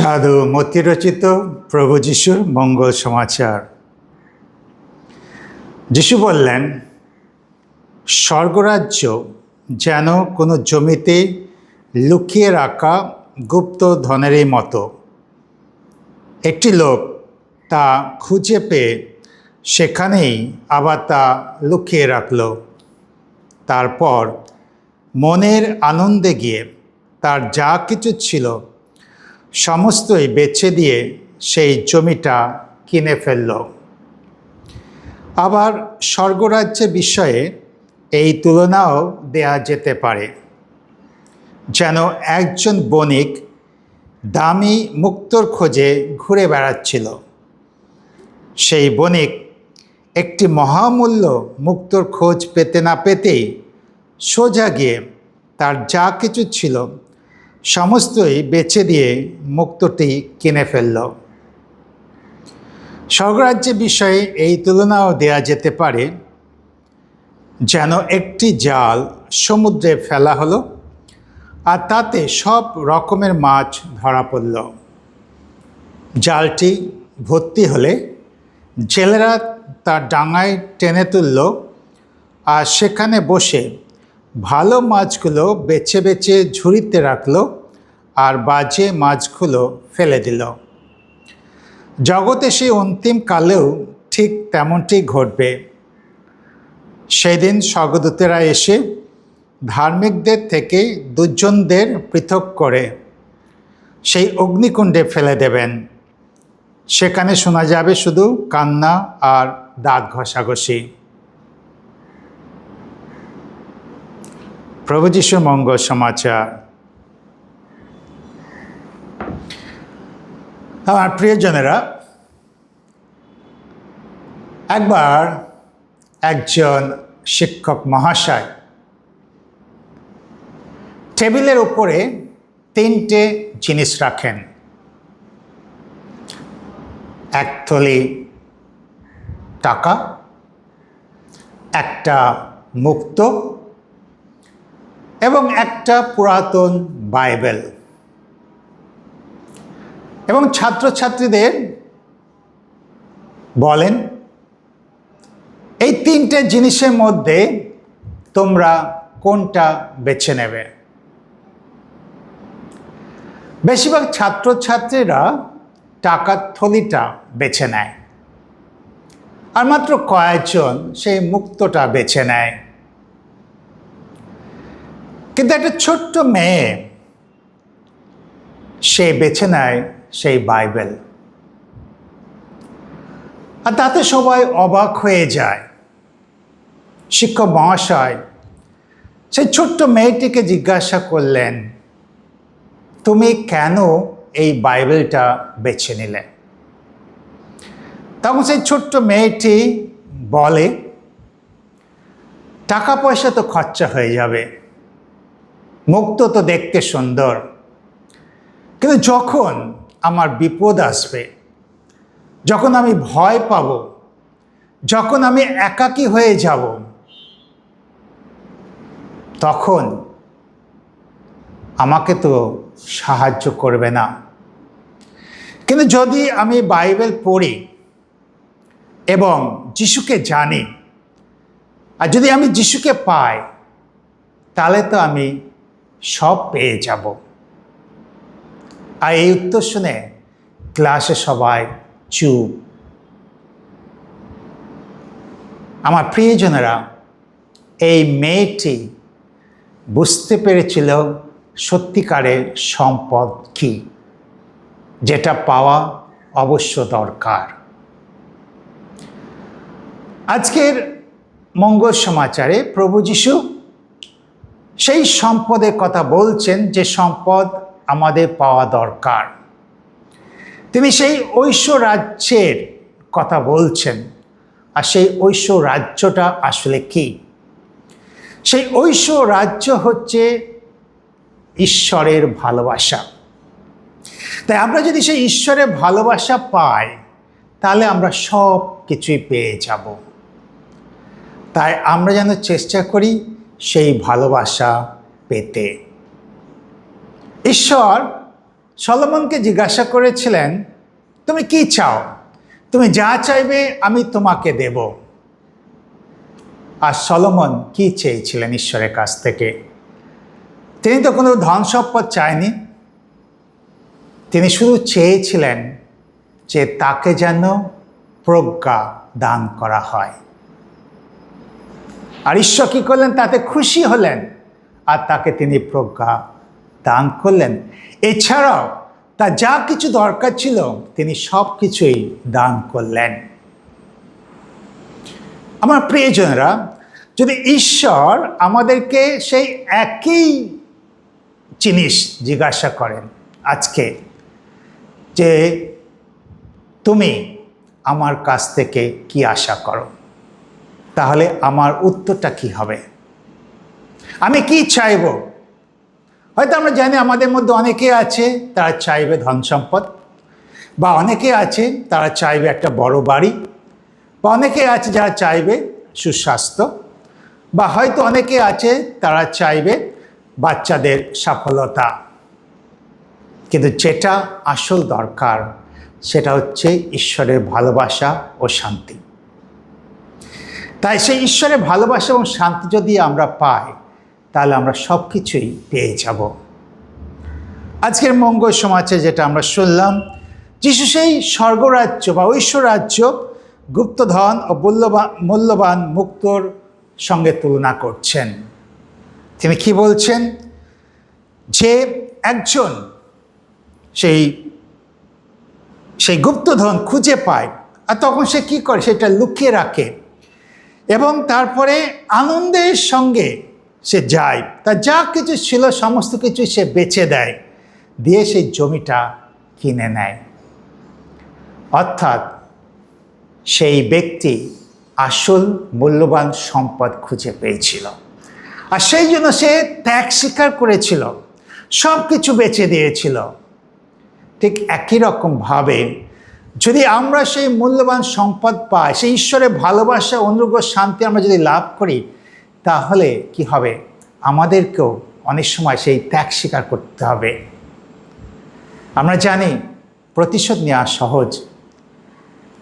সাধু মতি রচিত প্রভু যিশুর মঙ্গল সমাচার। যিশু বললেন, স্বর্গরাজ্য যেন কোনো জমিতে লুকিয়ে রাখা গুপ্ত ধনেরই মতো। একটি লোক তা খুঁজে পেয়ে সেখানেই আবার তা লুকিয়ে রাখল। তারপর মনের আনন্দে গিয়ে তার যা কিছু ছিল সমস্তই বেচে দিয়ে সেই জমিটা কিনে ফেলল। আবার স্বর্গরাজ্যের বিষয়ে এই তুলনাও দেয়া যেতে পারে। যেন একজন বণিক দামি মুক্তোর খোঁজে ঘুরে বেড়াচ্ছিল। সেই বণিক একটি মহামূল্য মুক্তোর খোঁজ পেতে না পেতেই সোজা গিয়ে তার যা কিছু ছিল সমস্তই বেচে দিয়ে মুক্তোটি কিনে ফেলল। স্বর্গরাজ্যের বিষয়ে এই তুলনাও দেয়া যেতে পারে। যেন একটি জাল সমুদ্রে ফেলা হলো আর তাতে সব রকমের মাছ ধরা পড়ল। জালটি ভর্তি হলে জেলেরা তার ডাঙায় টেনে তুলল আর সেখানে বসে ভালো মাছগুলো বেছে বেছে ঝুড়িতে রাখল আর বাজে মাছগুলো ফেলে দিল। জগতে সেই অন্তিম কালেও ঠিক তেমনটি ঘটবে। সেদিন স্বর্গদূতেরা এসে ধার্মিকদের থেকে দুর্জনদের পৃথক করে সেই অগ্নিকুণ্ডে ফেলে দেবেন। সেখানে শোনা যাবে শুধু কান্না আর দাঁত ঘষাঘষি। প্রভু যিশুর মঙ্গল সমাচার। আমার প্রিয়জনেরা, একবার একজন শিক্ষক মহাশয় টেবিলের উপরে 3টে জিনিস রাখেন। এক থলি টাকা, একটা মুক্তো এবং একটা পুরাতন বাইবেল। এবং ছাত্রছাত্রীদের বলেন, এই 3টে জিনিসের মধ্যে তোমরা কোনটা বেছে নেবে? বেশিরভাগ ছাত্রছাত্রীরা টাকার থলিটা বেছে নেয়, আর মাত্র কয়েকজন সেই মুক্তোটা বেছে নেয়। কিন্তু একটা ছোট্ট মেয়ে, সে বেছে নেয় সেই বাইবেল। আর তাতে সবাই অবাক হয়ে যায়। শিক্ষক মহাশয় সেই ছোট্ট মেয়েটিকে জিজ্ঞাসা করলেন, তুমি কেন এই বাইবেলটা বেছে নিলে? তখন সেই ছোট্ট মেয়েটি বলে, টাকা পয়সা তো খরচা হয়ে যাবে, মুক্তো তো দেখতে সুন্দর, কিন্তু যখন আমার বিপদ আসবে, যখন আমি ভয় পাব, যখন আমি একাকী হয়ে যাব, তখন আমাকে তো সাহায্য করবে না। কিন্তু যদি আমি বাইবেল পড়ি এবং যিশুকে জানি, আর যদি আমি যিশুকে পাই, তাহলে তো আমি সব পেয়ে যাব। আর এই উত্তর শুনে ক্লাসে সবাই চুপ। আমার প্রিয়জনেরা, এই মেয়েটি বুঝতে পেরেছিল সত্যিকারের সম্পদ কি, যেটা পাওয়া অবশ্য দরকার। আজকের মঙ্গল সমাচারে প্রভু যিশু সেই সম্পদের কথা বলছেন, যে সম্পদ আমাদের পাওয়া দরকার। তিনি সেই ঐশ্বরাজ্যের কথা বলছেন। আর সেই ঐশ্বরাজ্যটা আসলে কি? সেই ঐশ্বরাজ্য হচ্ছে ঈশ্বরের ভালোবাসা। তাই আমরা যদি সেই ঈশ্বরের ভালোবাসা পাই, তাহলে আমরা সব কিছুই পেয়ে যাব। তাই আমরা যেন চেষ্টা করি সেই ভালোবাসা পেতে। ঈশ্বর সলোমনকে জিজ্ঞাসা করেছিলেন, তুমি কি চাও? তুমি যা চাইবে আমি তোমাকে দেব। আর সলোমন কি চেয়েছিলেন ঈশ্বরের কাছ থেকে? তিনি তো কোনো ধন সম্পদ চায়নি। তিনি শুধু চেয়েছিলেন যে তাকে যেন প্রজ্ঞা দান করা হয়। আর ঈশ্বর কী করলেন? তাতে খুশি হলেন আর তাকে তিনি প্রজ্ঞা দান করলেন। এছাড়াও তার যা কিছু দরকার ছিল তিনি সব কিছুই দান করলেন। আমার প্রিয়জনেরা, যদি ঈশ্বর আমাদেরকে সেই একই জিনিস জিজ্ঞাসা করেন আজকে, যে তুমি আমার কাছ থেকে কি আশা করো, তাহলে আমার উত্তরটা কি হবে? আমি কি চাইব? হয়তো আমরা জানি আমাদের মধ্যে অনেকে আছে তারা চাইবে ধন সম্পদ, বা অনেকে আছে তারা চাইবে একটা বড় বাড়ি, বা অনেকে আছে যারা চাইবে সুস্বাস্থ্য, বা হয়তো অনেকে আছে তারা চাইবে বাচ্চাদের সফলতা। কিন্তু যেটা আসল দরকার সেটা হচ্ছে ঈশ্বরের ভালোবাসা ও শান্তি। তাই সেই ঈশ্বরের ভালোবাসা এবং শান্তি যদি আমরা পাই, তাহলে আমরা সব কিছুই পেয়ে যাব। আজকের মঙ্গল সমাজে যেটা আমরা শুনলাম, যিশু সেই স্বর্গরাজ্য বা ঐশ্বর রাজ্য গুপ্তধন ও মূল্যবান মুক্তোর সঙ্গে তুলনা করছেন। তিনি কি বলছেন? যে একজন সেই গুপ্তধন খুঁজে পায়, আর তখন সে কি করে? সেটা লুকিয়ে রাখে এবং তারপরে আনন্দের সঙ্গে সে যায়, তার যা কিছু ছিল সমস্ত কিছু সে বেচে দেয়, দিয়ে সেই জমিটা কিনে নেয়। অর্থাৎ সেই ব্যক্তি আসল মূল্যবান সম্পদ খুঁজে পেয়েছিল, আর সেই জন্য সে ত্যাগ স্বীকার করেছিল, সব কিছু বেচে দিয়েছিল। ঠিক একই রকমভাবে যদি আমরা সেই মূল্যবান সম্পদ পাই, সেই ঈশ্বরের ভালোবাসা, অনুগ্রহ, শান্তি আমরা যদি লাভ করি, তাহলে কি হবে? আমাদেরকেও অনেক সময় সেই ত্যাগ স্বীকার করতে হবে। আমরা জানি প্রতিশোধ নেওয়া সহজ,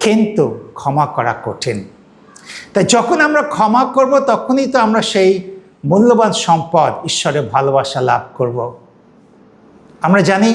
কিন্তু ক্ষমা করা কঠিন। তাই যখন আমরা ক্ষমা করব, তখনই তো আমরা সেই মূল্যবান সম্পদ, ঈশ্বরের ভালোবাসা লাভ করব। আমরা জানি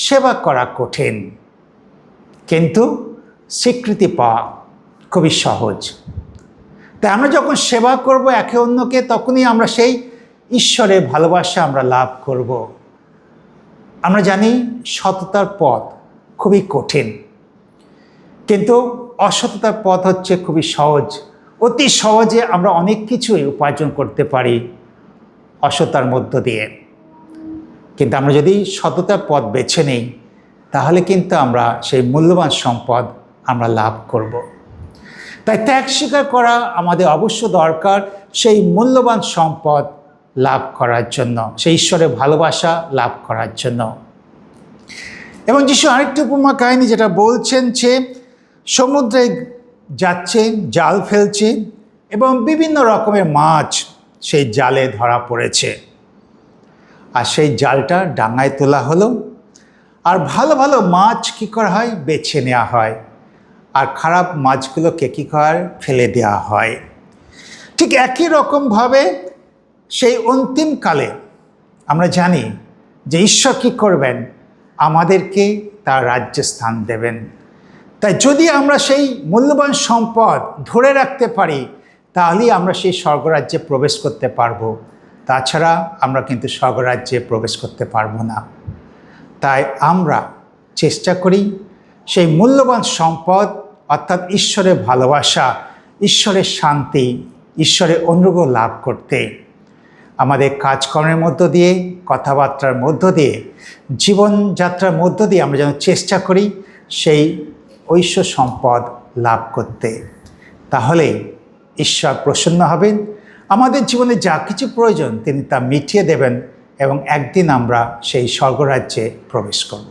সেবা করা কঠিন, কিন্তু স্বীকৃতি পাওয়া খুবই সহজ। তাই আমরা যখন সেবা করব একে অন্যকে, তখনই আমরা সেই ঈশ্বরের ভালোবাসা আমরা লাভ করব। আমরা জানি সততার পথ খুবই কঠিন, কিন্তু অসততার পথ হচ্ছে খুবই সহজ। অতি সহজে আমরা অনেক কিছুই উপার্জন করতে পারি অসততার মধ্য দিয়ে। কিন্তু আমরা যদি সততার পথ বেছে নিই, তাহলে কিন্তু আমরা সেই মূল্যবান সম্পদ আমরা লাভ করব। তাই ত্যাগ স্বীকার করা আমাদের অবশ্য দরকার সেই মূল্যবান সম্পদ লাভ করার জন্য, সেই ঈশ্বরের ভালোবাসা লাভ করার জন্য। এবং যিশু আরেকটি উপমা কাহিনী যেটা বলছেন, যে সমুদ্রে যাচ্ছে, জাল ফেলছে এবং বিভিন্ন রকমের মাছ সেই জালে ধরা পড়েছে। আর সেই জালটা ডাঙায় তোলা হলো, আর ভালো ভালো মাছ কী করা হয়? বেছে নেওয়া হয়, আর খারাপ মাছগুলোকে কী করা? ফেলে দেওয়া হয়। ঠিক একই রকমভাবে সেই অন্তিমকালে আমরা জানি যে ঈশ্বর কী করবেন? আমাদেরকে তার রাজ্যে স্থান দেবেন। তাই যদি আমরা সেই মূল্যবান সম্পদ ধরে রাখতে পারি, তাহলেই আমরা সেই স্বর্গরাজ্যে প্রবেশ করতে পারবো। তাছাড়া আমরা কিন্তু স্বর্গরাজ্যে প্রবেশ করতে পারবো না। তাই আমরা চেষ্টা করি সেই মূল্যবান সম্পদ, অর্থাৎ ঈশ্বরের ভালোবাসা, ঈশ্বরের শান্তি, ঈশ্বরের অনুগ্রহ লাভ করতে। আমাদের কাজকর্মের মধ্য দিয়ে, কথাবার্তার মধ্য দিয়ে, জীবনযাত্রার মধ্য দিয়ে আমরা যেন চেষ্টা করি সেই ঐশ্বর সম্পদ লাভ করতে। তাহলে ঈশ্বর প্রসন্ন হবেন, আমাদের জীবনে যা কিছু প্রয়োজন তিনি তা মিটিয়ে দেবেন, এবং একদিন আমরা সেই স্বর্গরাজ্যে প্রবেশ করব।